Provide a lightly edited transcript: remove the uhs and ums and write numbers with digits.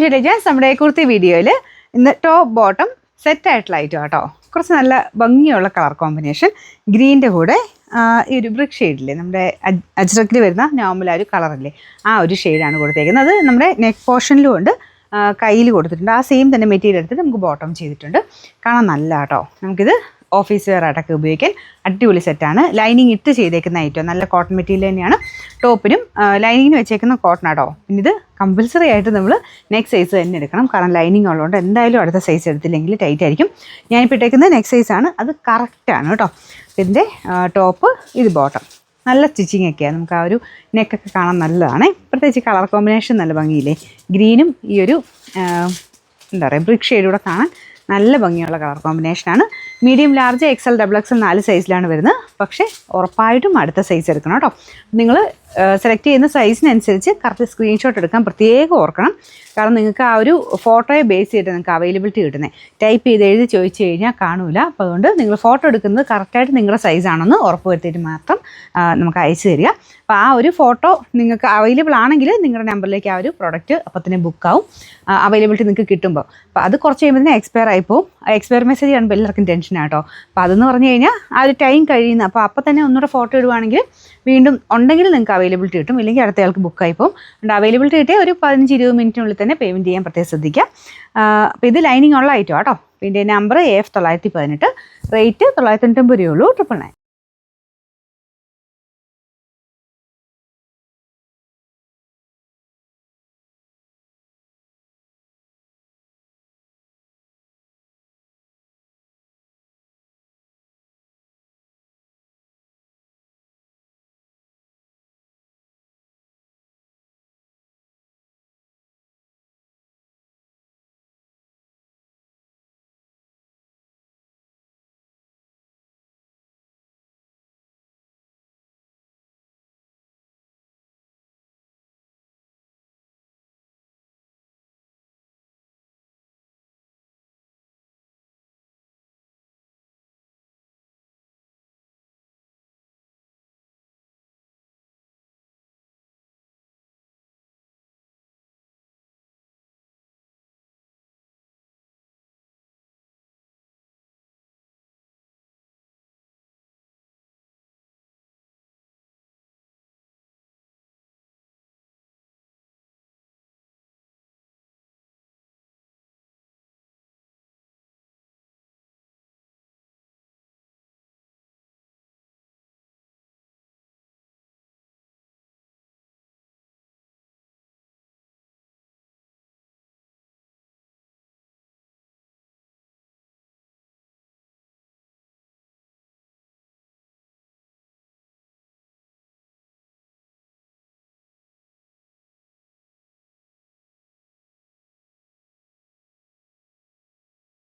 നമ്മുടെ കുർത്തി വീഡിയോയിൽ ഇന്ന് ടോപ്പ് ബോട്ടം സെറ്റ് ആയിട്ടുള്ള ഐറ്റം കേട്ടോ. കുറച്ച് നല്ല ഭംഗിയുള്ള കളർ കോമ്പിനേഷൻ. ഗ്രീൻ്റെ കൂടെ ഈ ഒരു ബ്രിക്ക് ഷെയ്ഡില്ലേ, നമ്മുടെ അജ്രക്കിൽ വരുന്ന നോർമൽ ആ ഒരു കളറല്ലേ, ആ ഒരു ഷെയ്ഡാണ് കൊടുത്തേക്കുന്നത്. അത് നമ്മുടെ നെക്ക് പോർഷനിലും ഉണ്ട്, കയ്യിൽ കൊടുത്തിട്ടുണ്ട്. ആ സെയിം തന്നെ മെറ്റീരിയൽ എടുത്തിട്ട് നമുക്ക് ബോട്ടം ചെയ്തിട്ടുണ്ട്. കാണാൻ നല്ല കേട്ടോ. നമുക്കിത് ഓഫീസ് വെയർ ആയിട്ടൊക്കെ ഉപയോഗിക്കാൻ അടിപൊളി സെറ്റാണ്. ലൈനിങ് ഇട്ട് ചെയ്തേക്കുന്ന ഐറ്റം നല്ല കോട്ടൺ മെറ്റീരിയൽ തന്നെയാണ്. ടോപ്പിനും ലൈനിങ്ങിന് വെച്ചേക്കുന്ന കോട്ടൺ ആട്ടോ. പിന്നെ ഇത് കമ്പൽസറി ആയിട്ട് നമ്മൾ നെക്ക് സൈസ് തന്നെ എടുക്കണം, കാരണം ലൈനിങ് ഉള്ളതുകൊണ്ട് എന്തായാലും അടുത്ത സൈസ് എടുത്തില്ലെങ്കിൽ ടൈറ്റ് ആയിരിക്കും. ഞാനിപ്പോൾ ഇട്ടേക്കുന്നത് നെക്ക് സൈസാണ്, അത് കറക്റ്റാണ് കേട്ടോ. ഇതിൻ്റെ ടോപ്പ്, ഇത് ബോട്ടം. നല്ല സ്റ്റിച്ചിങ് ഒക്കെയാണ്. നമുക്ക് ആ ഒരു നെക്കൊക്കെ കാണാൻ നല്ലതാണ്. പ്രത്യേകിച്ച് കളർ കോമ്പിനേഷൻ നല്ല ഭംഗിയില്ലേ, ഗ്രീനും ഈ ഒരു എന്താ പറയുക ബ്രിക്ക് ഷെയ്ഡൂടെ കാണാൻ നല്ല ഭംഗിയുള്ള കളർ കോമ്പിനേഷനാണ്. Medium, large, XL, double XL 4 സൈസിലാണ് വരുന്നത്. പക്ഷേ ഉറപ്പായിട്ടും അടുത്ത സൈസ് എടുക്കണം കേട്ടോ. നിങ്ങൾ സെലക്ട് ചെയ്യുന്ന സൈസിനനുസരിച്ച് കറക്റ്റ് സ്ക്രീൻഷോട്ട് എടുക്കാൻ പ്രത്യേകം ഓർക്കണം. കാരണം നിങ്ങൾക്ക് ആ ഒരു ഫോട്ടോയെ ബേസ് ചെയ്തിട്ട് നിങ്ങൾക്ക് അവൈലബിലിറ്റി കിട്ടുന്നത്. ടൈപ്പ് ചെയ്ത് എഴുതി ചോദിച്ചു കഴിഞ്ഞാൽ കാണൂല. അപ്പോൾ അതുകൊണ്ട് നിങ്ങൾ ഫോട്ടോ എടുക്കുന്നത് കറക്റ്റായിട്ട് നിങ്ങളുടെ സൈസാണെന്ന് ഉറപ്പ് വരുത്തിയിട്ട് മാത്രം നമുക്ക് അയച്ചു തരിക. അപ്പോൾ ആ ഒരു ഫോട്ടോ നിങ്ങൾക്ക് അവൈലബിൾ ആണെങ്കിൽ നിങ്ങളുടെ നമ്പറിലേക്ക് ആ ഒരു പ്രോഡക്റ്റ് അപ്പോൾ തന്നെ ബുക്കാവും. അവൈലബിലിറ്റി നിങ്ങൾക്ക് കിട്ടുമ്പോൾ അപ്പോൾ അത് കുറച്ച് കഴിയുമ്പോൾ തന്നെ എക്സ്പയർ ആയിപ്പോവും. എക്സ്പയർ മെസ്സേജ് കാണുമ്പോൾ എല്ലാവർക്കും ടെൻഷനാട്ടോ. അപ്പോൾ അതെന്ന് പറഞ്ഞു കഴിഞ്ഞാൽ ആ ഒരു ടൈം കഴിയുന്ന, അപ്പോൾ തന്നെ ഒന്നുകൂടെ ഫോട്ടോ ഇടുവാണെങ്കിൽ വീണ്ടും ഉണ്ടെങ്കിൽ നിങ്ങൾക്ക് അവൈലബിലിറ്റി കിട്ടും, ഇല്ലെങ്കിൽ അടുത്ത ആൾക്ക് ബുക്കായി പോകും. അതുകൊണ്ട് അവൈലബിലിറ്റി കിട്ടിയാൽ ഒരു 15-20 മിനിറ്റിനുള്ളിൽ തന്നെ പേയ്മെൻറ്റ് ചെയ്യാൻ പ്രത്യേകം ശ്രദ്ധിക്കുക. അപ്പോൾ ഇത് ലൈനിങ് ഉള്ള ഐറ്റം കേട്ടോ. പിന്നെ നമ്പർ AF 918, റേറ്റ് 990 രൂപയുള്ളൂ, 999.